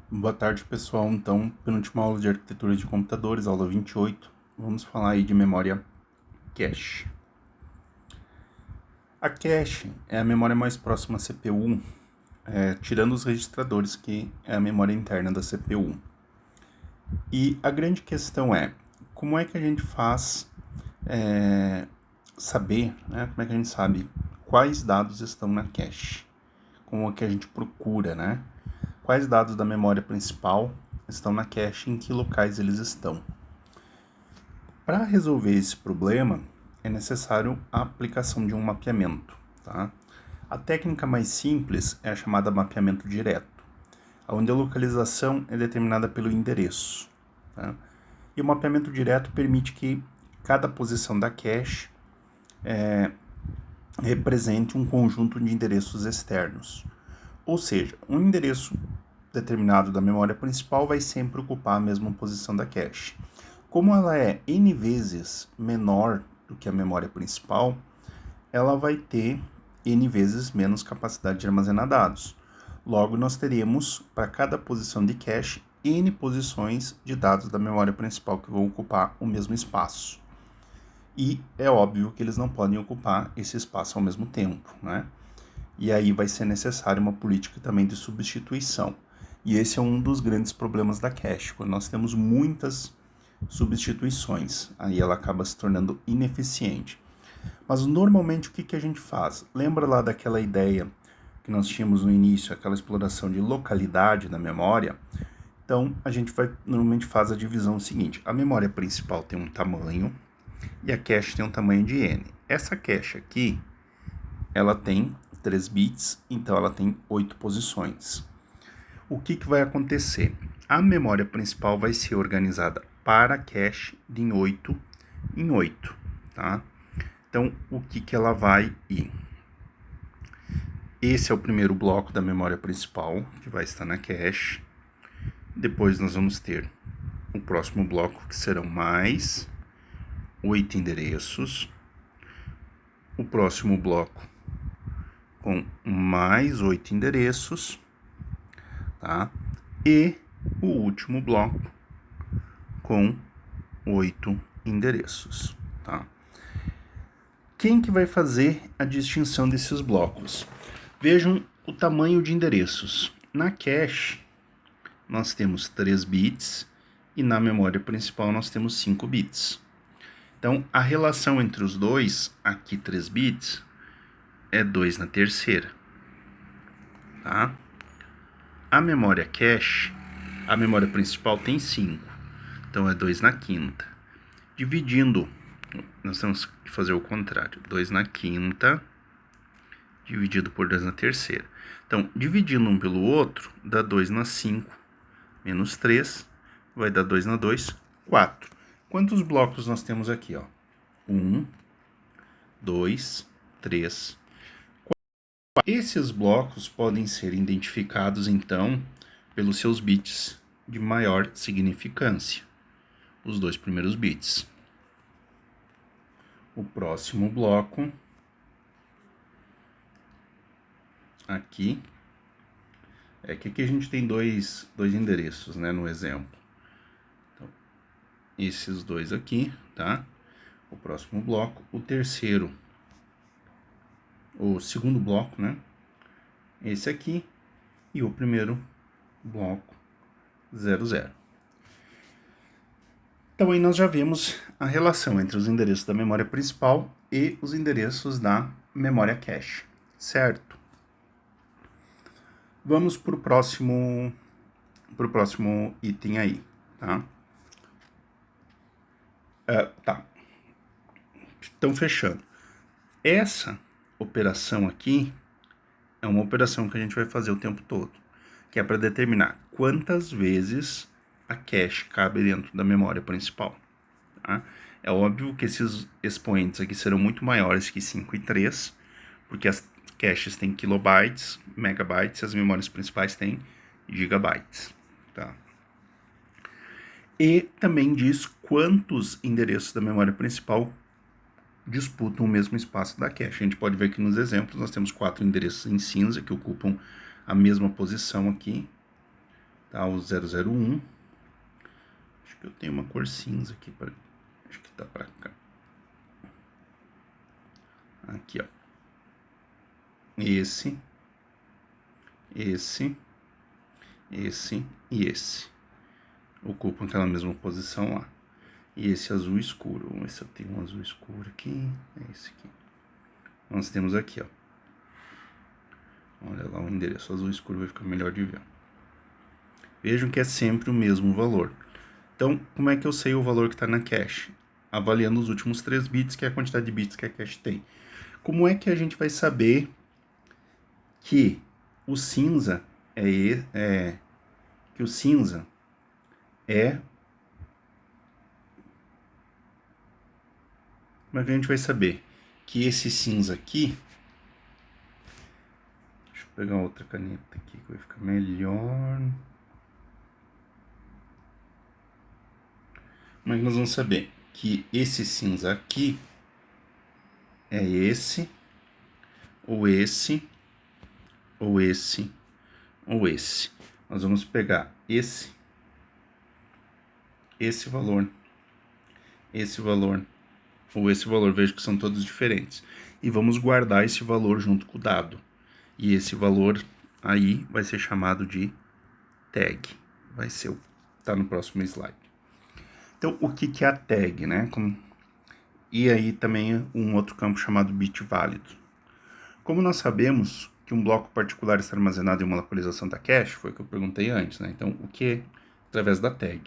Boa tarde, pessoal. Então, penúltima aula de arquitetura de computadores, aula 28. Vamos falar aí de memória cache. A cache é a memória mais próxima à CPU, tirando os registradores, que é a memória interna da CPU. E a grande questão é, como é que a gente faz saber, né? Como é que a gente sabe quais dados estão na cache? Como é que a gente procura, né? Quais dados da memória principal estão na cache e em que locais eles estão? Para resolver esse problema, é necessário a aplicação de um mapeamento. Tá? A técnica mais simples é a chamada mapeamento direto, onde a localização é determinada pelo endereço. Tá? E o mapeamento direto permite que cada posição da cache represente um conjunto de endereços externos. Ou seja, um endereço determinado da memória principal vai sempre ocupar a mesma posição da cache. Como ela é N vezes menor do que a memória principal, ela vai ter N vezes menos capacidade de armazenar dados. Logo, nós teremos, para cada posição de cache, N posições de dados da memória principal que vão ocupar o mesmo espaço. E é óbvio que eles não podem ocupar esse espaço ao mesmo tempo, né? E aí vai ser necessária uma política também de substituição. E esse é um dos grandes problemas da cache, quando nós temos muitas substituições, aí ela acaba se tornando ineficiente. Mas normalmente o que a gente faz? Lembra lá daquela ideia que nós tínhamos no início, aquela exploração de localidade da memória? Então a gente normalmente faz a divisão seguinte: a memória principal tem um tamanho e a cache tem um tamanho de n. Essa cache aqui, ela tem 3 bits, então ela tem 8 posições. O que vai acontecer? A memória principal vai ser organizada para cache de em 8 em 8, tá? Então, o que ela vai ir? Esse é o primeiro bloco da memória principal, que vai estar na cache. Depois nós vamos ter o próximo bloco, que serão mais 8 endereços. O próximo bloco com mais 8 endereços, tá? E o último bloco com 8 endereços, tá? Quem que vai fazer a distinção desses blocos? Vejam o tamanho de endereços. Na cache, nós temos 3 bits e na memória principal nós temos 5 bits. Então, a relação entre os dois, aqui 3 bits, é 2 na terceira. Tá? A memória cache, a memória principal tem 5, então é 2 na quinta. Dividindo, nós temos que fazer o contrário, 2 na quinta dividido por 2 na terceira. Então, dividindo um pelo outro, dá 2 na 5, menos 3, vai dar 2 na 2, 4. Quantos blocos nós temos aqui? 1, 2, 3, 4. Esses blocos podem ser identificados, então, pelos seus bits de maior significância, os 2 primeiros bits. O próximo bloco, aqui, é que aqui a gente tem dois endereços, né, no exemplo. Então, esses dois aqui, tá? O próximo bloco, o terceiro, o segundo bloco, né? Esse aqui, e o primeiro bloco, 00. Então aí nós já vimos a relação entre os endereços da memória principal e os endereços da memória cache, certo? Vamos para o próximo item aí, tá? Tá. Então, fechando. Essa operação aqui é uma operação que a gente vai fazer o tempo todo, que é para determinar quantas vezes a cache cabe dentro da memória principal. Tá? É óbvio que esses expoentes aqui serão muito maiores que 5 e 3, porque as caches têm kilobytes, megabytes, e as memórias principais têm gigabytes. Tá? E também diz quantos endereços da memória principal disputam o mesmo espaço da cache. A gente pode ver que nos exemplos nós temos 4 endereços em cinza que ocupam a mesma posição aqui. tá? O 001. Acho que eu tenho uma cor cinza aqui, acho que tá pra cá. Aqui, ó. Esse e esse ocupam aquela mesma posição lá. E esse azul escuro, vamos ver se eu tenho um azul escuro aqui, é esse aqui. Nós temos aqui, ó. Olha lá o endereço azul escuro, vai ficar melhor de ver. Vejam que é sempre o mesmo valor. Então, como é que eu sei o valor que está na cache? Avaliando os últimos 3 bits, que é a quantidade de bits que a cache tem. Como é que a gente vai saber que o cinza que o cinza é... Como é que a gente vai saber que esse cinza aqui... Deixa eu pegar outra caneta aqui que vai ficar melhor. Como é que nós vamos saber que esse cinza aqui é esse, ou esse, ou esse, ou esse? Nós vamos pegar esse valor, ou esse valor, vejo que são todos diferentes. E vamos guardar esse valor junto com o dado. E esse valor aí vai ser chamado de tag. Vai ser tá no próximo slide. Então, o que é a tag, né? E aí também um outro campo chamado bit válido. Como nós sabemos que um bloco particular está armazenado em uma localização da cache, foi o que eu perguntei antes, né? Então, o que é através da tag?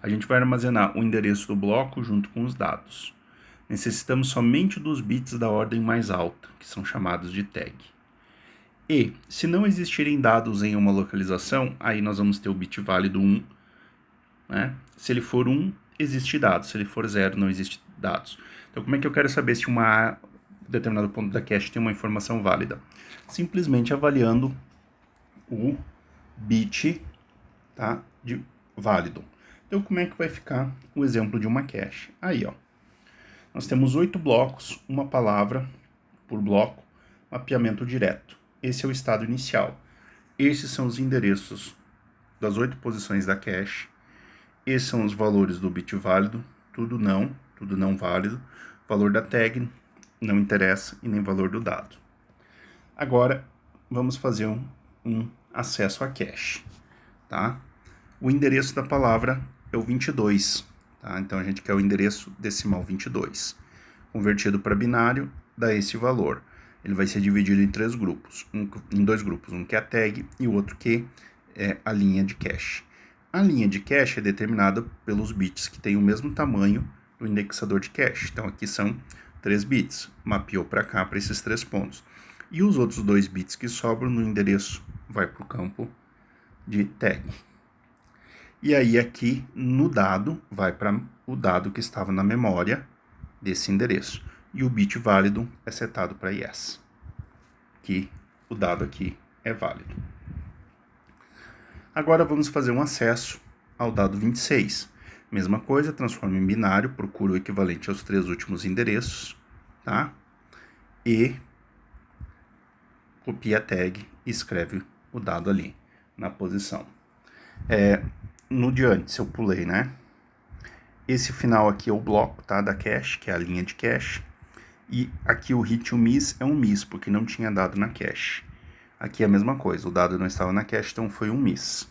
A gente vai armazenar o endereço do bloco junto com os dados. Necessitamos somente dos bits da ordem mais alta, que são chamados de tag. E, se não existirem dados em uma localização, aí nós vamos ter o bit válido 1, né? Se ele for 1, existe dados. Se ele for 0, não existe dados. Então, como é que eu quero saber se um determinado ponto da cache tem uma informação válida? Simplesmente avaliando o bit, tá, de válido. Então, como é que vai ficar o exemplo de uma cache? Aí, ó. Nós temos 8 blocos, uma palavra por bloco, mapeamento direto. Esse é o estado inicial. Esses são os endereços das 8 posições da cache. Esses são os valores do bit válido, tudo não válido. Valor da tag não interessa e nem valor do dado. Agora, vamos fazer um acesso à cache, tá? O endereço da palavra é o 22, tá? Então, a gente quer o endereço decimal 22. Convertido para binário, dá esse valor. Ele vai ser dividido em 3 grupos, em 2 grupos, um que é a tag e o outro que é a linha de cache. A linha de cache é determinada pelos bits que têm o mesmo tamanho do indexador de cache. Então, aqui são 3 bits, mapeou para cá, para esses 3 pontos. E os outros 2 bits que sobram no endereço vai para o campo de tag. E aí aqui no dado, vai para o dado que estava na memória desse endereço. E o bit válido é setado para yes, que o dado aqui é válido. Agora vamos fazer um acesso ao dado 26. Mesma coisa, transforma em binário, procura o equivalente aos 3 últimos endereços, tá? E copia a tag e escreve o dado ali na posição. No diante, se eu pulei, né? Esse final aqui é o bloco, tá? Da cache, que é a linha de cache. E aqui o hit e o miss é um miss, porque não tinha dado na cache. Aqui é a mesma coisa, o dado não estava na cache, então foi um miss.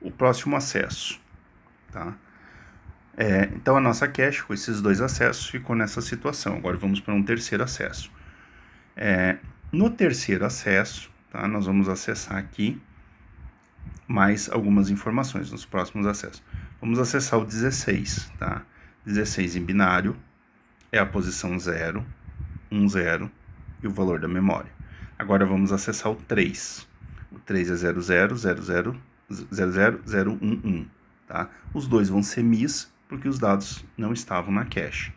O próximo acesso, tá? Então a nossa cache, com esses 2 acessos, ficou nessa situação. Agora vamos para um terceiro acesso. No terceiro acesso, tá? Nós vamos acessar aqui mais algumas informações nos próximos acessos. Vamos acessar o 16, tá? 16 em binário é a posição 0, 1, 0 e o valor da memória. Agora vamos acessar o 3. O 3 é 00, 00, 00, 011, tá? Os 2 vão ser miss porque os dados não estavam na cache.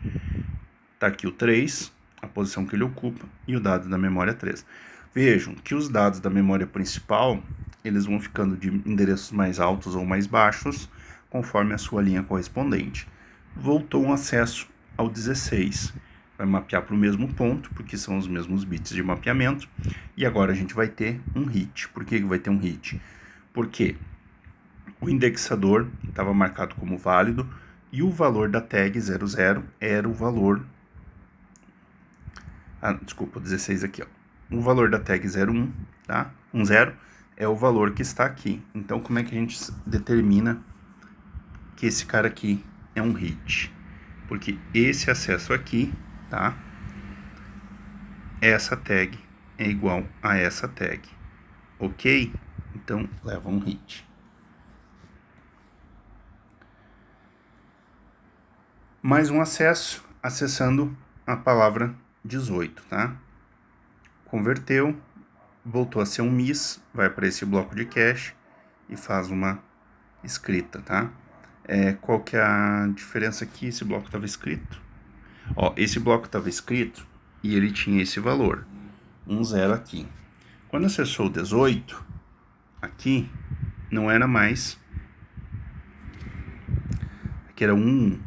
Tá aqui o 3, a posição que ele ocupa, e o dado da memória 3. Vejam que os dados da memória principal, eles vão ficando de endereços mais altos ou mais baixos, conforme a sua linha correspondente. Voltou um acesso ao 16. Vai mapear para o mesmo ponto, porque são os mesmos bits de mapeamento. E agora a gente vai ter um hit. Por que vai ter um hit? Porque o indexador estava marcado como válido e o valor da tag 00 era o valor... desculpa, 16 aqui, ó. O valor da tag 01, tá? 10 é o valor que está aqui. Então, como é que a gente determina que esse cara aqui é um hit? Porque esse acesso aqui, tá? Essa tag é igual a essa tag, ok? Então, leva um hit. Mais um acesso, acessando a palavra 18, tá? Converteu, voltou a ser um miss, vai para esse bloco de cache e faz uma escrita, tá? Qual que é a diferença aqui? Esse bloco estava escrito. Ó, esse bloco estava escrito e ele tinha esse valor, 10 aqui. Quando acessou o 18, aqui não era mais, aqui era 1.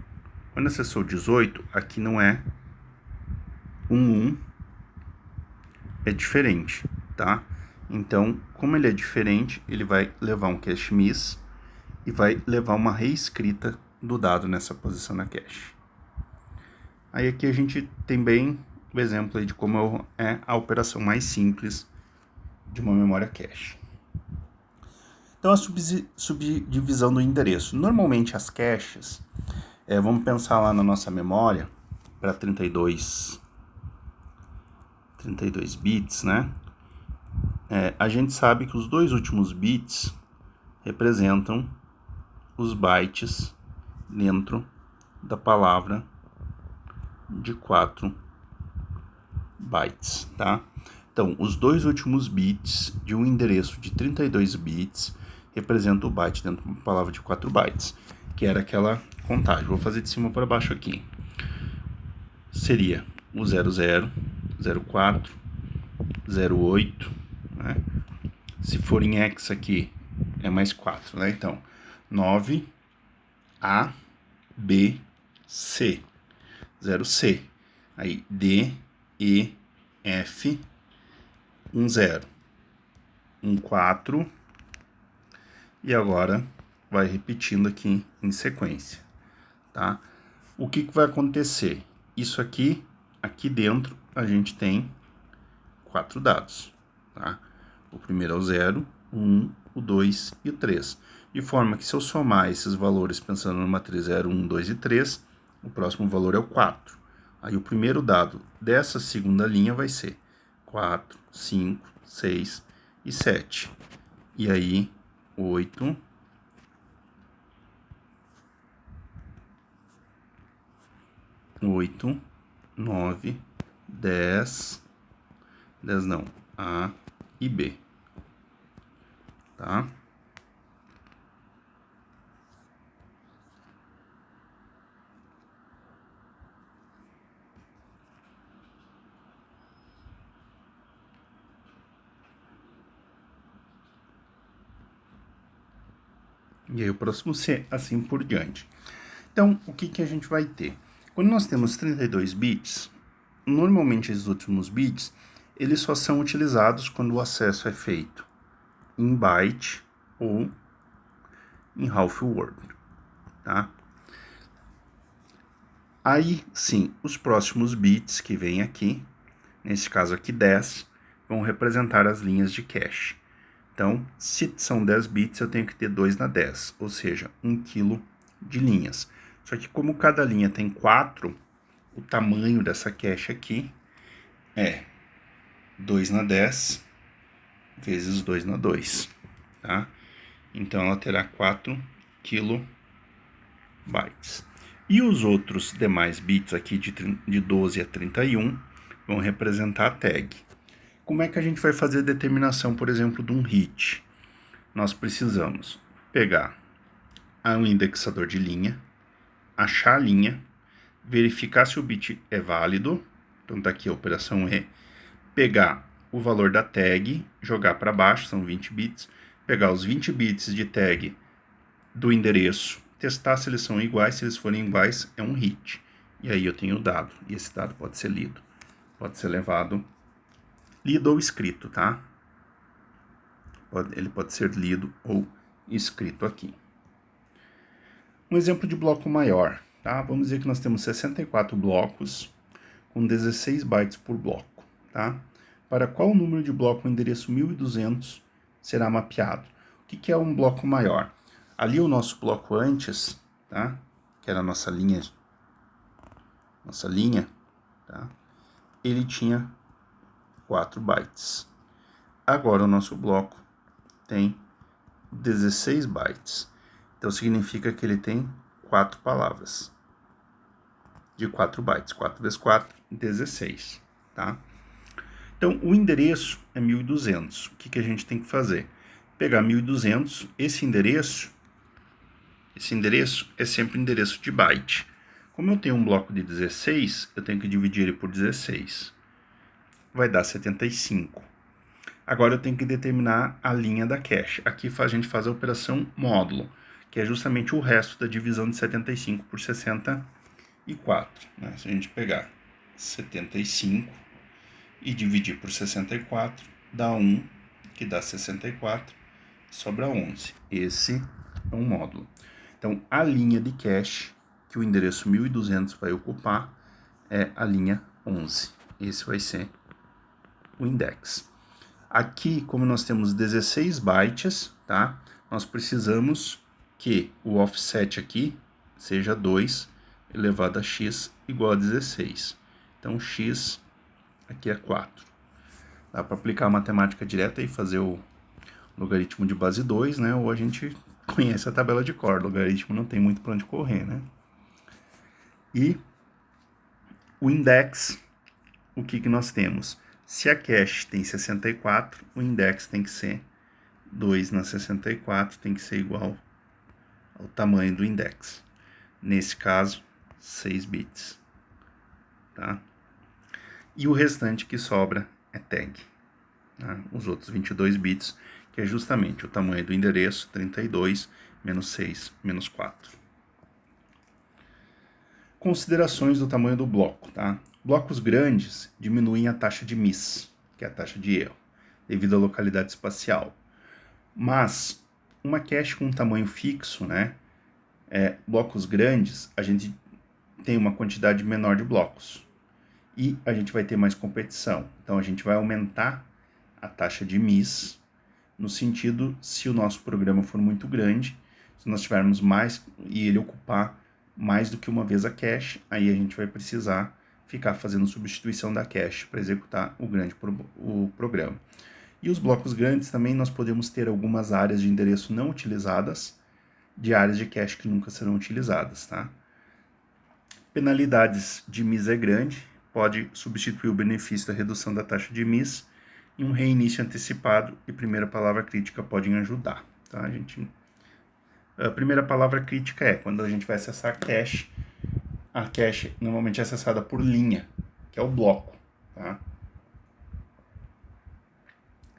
Quando acessou o 18, aqui não é 1, é diferente, tá? Então, como ele é diferente, ele vai levar um cache miss e vai levar uma reescrita do dado nessa posição na cache. Aí aqui a gente tem bem o exemplo aí de como é a operação mais simples de uma memória cache. Então, a subdivisão do endereço. Normalmente as caches, vamos pensar lá na nossa memória, para 32 bits, né? A gente sabe que os dois últimos bits representam os bytes dentro da palavra de 4 bytes, tá? Então, os dois últimos bits de um endereço de 32 bits representam o byte dentro de uma palavra de 4 bytes, que era aquela contagem. Vou fazer de cima para baixo aqui. Seria o 00, 04, 08, né? Se for em hexa aqui, é mais 4, né? Então, 9, A, B, C, 0C. Aí, D, E, F, 10, 14. E agora vai repetindo aqui em sequência, tá? O que vai acontecer? Isso aqui dentro, a gente tem 4 dados, tá? O primeiro é o 0, o 1, o 2 e o 3. De forma que se eu somar esses valores pensando numa matriz 0, 1, 2 e 3, o próximo valor é o 4. Aí o primeiro dado dessa segunda linha vai ser 4, 5, 6 e 7. E aí 8, 9, 10, 10 não, A e B, tá? E aí o próximo C, assim por diante. Então, o que a gente vai ter? Quando nós temos 32 bits, normalmente esses últimos bits, eles só são utilizados quando o acesso é feito em byte ou em half word, tá? Aí, sim, os próximos bits que vêm aqui, nesse caso aqui 10, vão representar as linhas de cache. Então, se são 10 bits, eu tenho que ter 2 na 10, ou seja, 1 kg de linhas. Só que como cada linha tem 4, o tamanho dessa cache aqui é 2 na 10 vezes 2 na 2, tá? Então, ela terá 4 kilobytes. E os outros demais bits aqui de 12 a 31 vão representar a tag. Como é que a gente vai fazer a determinação, por exemplo, de um hit? Nós precisamos pegar um indexador de linha, achar a linha, verificar se o bit é válido, então tá aqui a operação E, pegar o valor da tag, jogar para baixo, são 20 bits, pegar os 20 bits de tag do endereço, testar se eles são iguais, se eles forem iguais, é um hit. E aí eu tenho o dado, e esse dado pode ser lido, pode ser lido ou escrito, tá? Ele pode ser lido ou escrito aqui. Um exemplo de bloco maior, tá? Vamos dizer que nós temos 64 blocos com 16 bytes por bloco, tá? Para qual número de bloco o endereço 1200 será mapeado? O que é um bloco maior? Ali o nosso bloco antes, tá? Que era a nossa linha, tá? Ele tinha 4 bytes. Agora o nosso bloco tem 16 bytes. Então significa que ele tem 4 palavras de 4 bytes. 4 vezes 4, 16, tá? Então o endereço é 1200. O que a gente tem que fazer? Pegar 1200, esse endereço é sempre endereço de byte. Como eu tenho um bloco de 16, eu tenho que dividir ele por 16. Vai dar 75. Agora eu tenho que determinar a linha da cache. Aqui a gente faz a operação módulo, que é justamente o resto da divisão de 75 por 64. Né? Se a gente pegar 75 e dividir por 64, dá 1, que dá 64, sobra 11. Esse é um módulo. Então, a linha de cache que o endereço 1200 vai ocupar é a linha 11. Esse vai ser o index. Aqui, como nós temos 16 bytes, tá? Nós precisamos que o offset aqui seja 2 elevado a x igual a 16. Então, x aqui é 4. Dá para aplicar a matemática direta e fazer o logaritmo de base 2, né? Ou a gente conhece a tabela de cor. O logaritmo não tem muito para onde correr, né? E o index, o que nós temos? Se a cache tem 64, o index tem que ser 2 na 64, tem que ser igual ao tamanho do index. Nesse caso, 6 bits. Tá? E o restante que sobra é tag. Tá? Os outros 22 bits, que é justamente o tamanho do endereço, 32, menos 6, menos 4. Considerações do tamanho do bloco, tá? Blocos grandes diminuem a taxa de miss, que é a taxa de erro, devido à localidade espacial. Mas uma cache com um tamanho fixo, né? Blocos grandes, a gente tem uma quantidade menor de blocos. E a gente vai ter mais competição. Então a gente vai aumentar a taxa de miss, no sentido, se o nosso programa for muito grande, se nós tivermos mais e ele ocupar mais do que uma vez a cache, aí a gente vai precisar ficar fazendo substituição da cache para executar o programa. E os blocos grandes também nós podemos ter algumas áreas de endereço não utilizadas, de áreas de cache que nunca serão utilizadas, tá? Penalidades de miss é grande, pode substituir o benefício da redução da taxa de miss, e um reinício antecipado e primeira palavra crítica podem ajudar, tá, gente? A primeira palavra crítica é quando a gente vai acessar a cache normalmente é acessada por linha, que é o bloco, tá?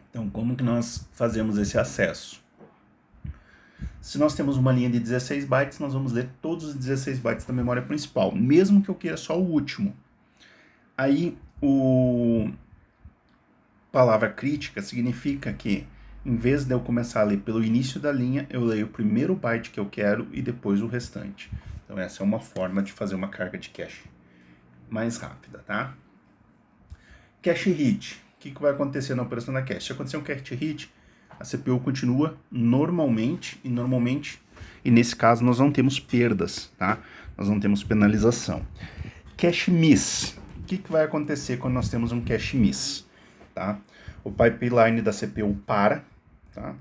Então, como que nós fazemos esse acesso? Se nós temos uma linha de 16 bytes, nós vamos ler todos os 16 bytes da memória principal, mesmo que eu queira só o último. Aí, palavra crítica significa que, em vez de eu começar a ler pelo início da linha, eu leio o primeiro byte que eu quero e depois o restante. Então essa é uma forma de fazer uma carga de cache mais rápida, tá? Cache hit. O que vai acontecer na operação da cache? Se acontecer um cache hit, a CPU continua normalmente, e nesse caso nós não temos perdas, tá? Nós não temos penalização. Cache miss. O que vai acontecer quando nós temos um cache miss? Tá? O pipeline da CPU para, tá?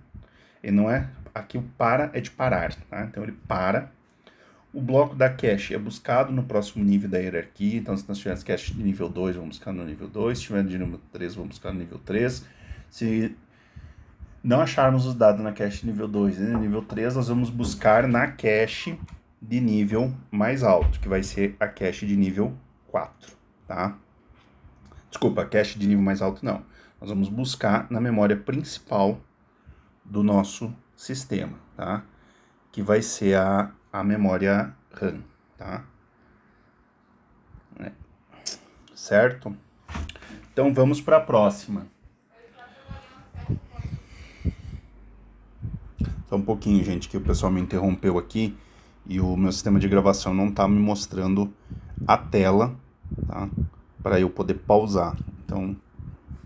Ele não é, aqui o para é de parar, tá? Então ele para. O bloco da cache é buscado no próximo nível da hierarquia, então se nós tivermos cache de nível 2, vamos buscar no nível 2, se tiver de nível 3, vamos buscar no nível 3. Se não acharmos os dados na cache de nível 2 e no nível 3, nós vamos buscar na cache de nível mais alto, que vai ser a cache de nível 4, tá? Desculpa, cache de nível mais alto não. Nós vamos buscar na memória principal do nosso sistema, tá? Que vai ser a memória RAM, tá? Certo? Então vamos para a próxima. Só um pouquinho, gente, que o pessoal me interrompeu aqui e o meu sistema de gravação não está me mostrando a tela, tá? Para eu poder pausar. Então,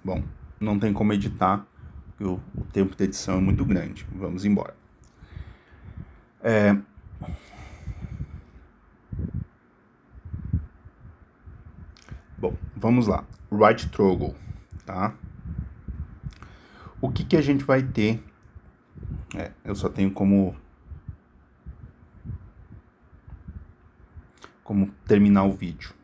bom, não tem como editar, porque o tempo de edição é muito grande. Vamos embora. Bom, vamos lá. Right Toggle, tá? O que a gente vai ter? Eu só tenho como terminar o vídeo.